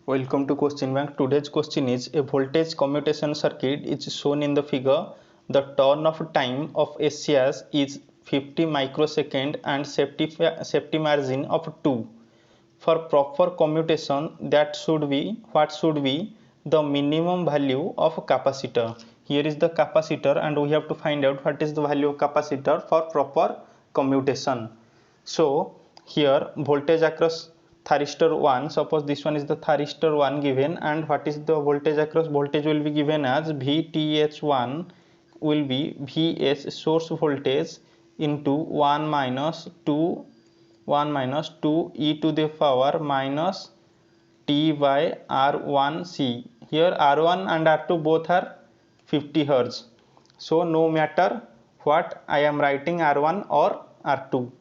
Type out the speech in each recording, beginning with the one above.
Welcome to question bank. Today's question is a voltage commutation circuit is shown in the figure. The turn of time of SCS is 50 microsecond and safety margin of 2. For proper commutation that should be what should be the minimum value of capacitor. Here is the capacitor and we have to find out what is the value of capacitor for proper commutation. So here voltage across thyristor 1, suppose this one is the thyristor 1 given, and what is the voltage across? Voltage will be given as VTH1 will be Vs source voltage into 1 minus 2 e to the power minus t by R1C. Here R1 and R2 both are 50 Hz. So no matter what I am writing R1 or R2.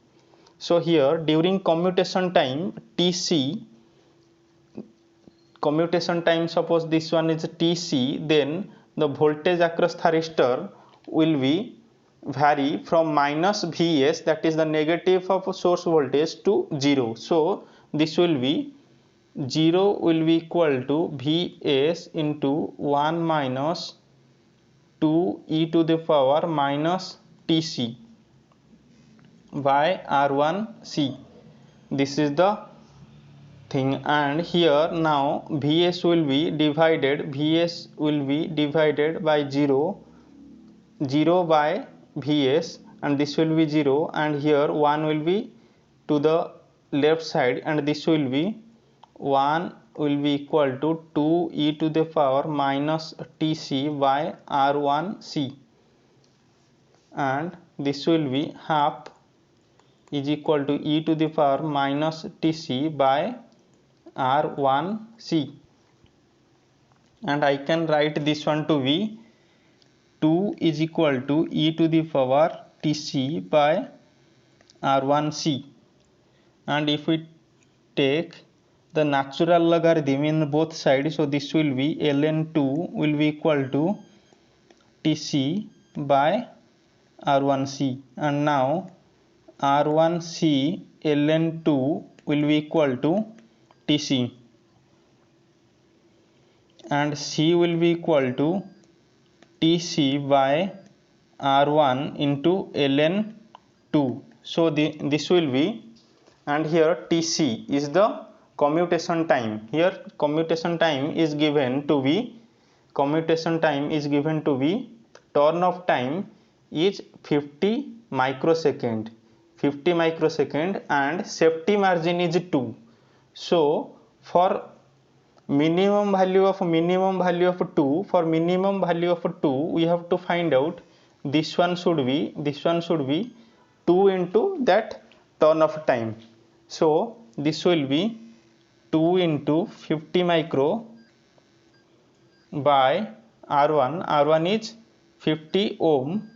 So here during commutation time Tc, commutation time, suppose this one is Tc, then the voltage across thyristor will be vary from minus Vs, that is the negative of source voltage, to 0. So this will be 0 will be equal to Vs into 1 minus 2 e to the power minus Tc by R1C. This is the thing, and here now Vs will be divided by 0 by Vs, and this will be 0, and here 1 will be to the left side, and this will be 1 will be equal to 2 e to the power minus Tc by R1C, and this will be half is equal to e to the power minus Tc by R1C, and I can write this one to be 2 is equal to e to the power Tc by R1C, and if we take the natural logarithm in both sides, so this will be ln2 will be equal to Tc by R1C, and now R1C ln2 will be equal to Tc, and C will be equal to Tc by R1 into ln2. So this will be, and here Tc is the commutation time. Here commutation time is given to be turn of time is 50 microsecond, and safety margin is 2. So for minimum value of 2, we have to find out this one should be 2 into that turn of time. So this will be 2 into 50 micro by R1 is 50 ohm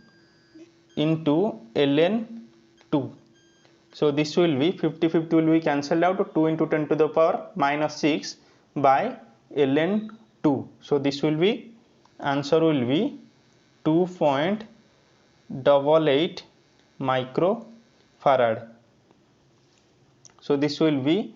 into ln2. So this will be 50 will be cancelled out, 2 into 10 to the power minus 6 by ln2. So this will be, answer will be 2.88 microfarad. So this will be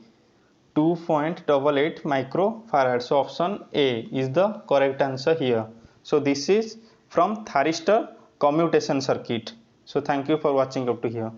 2.88 microfarad. So option A is the correct answer here. So this is from thyristor commutation circuit. So thank you for watching up to here.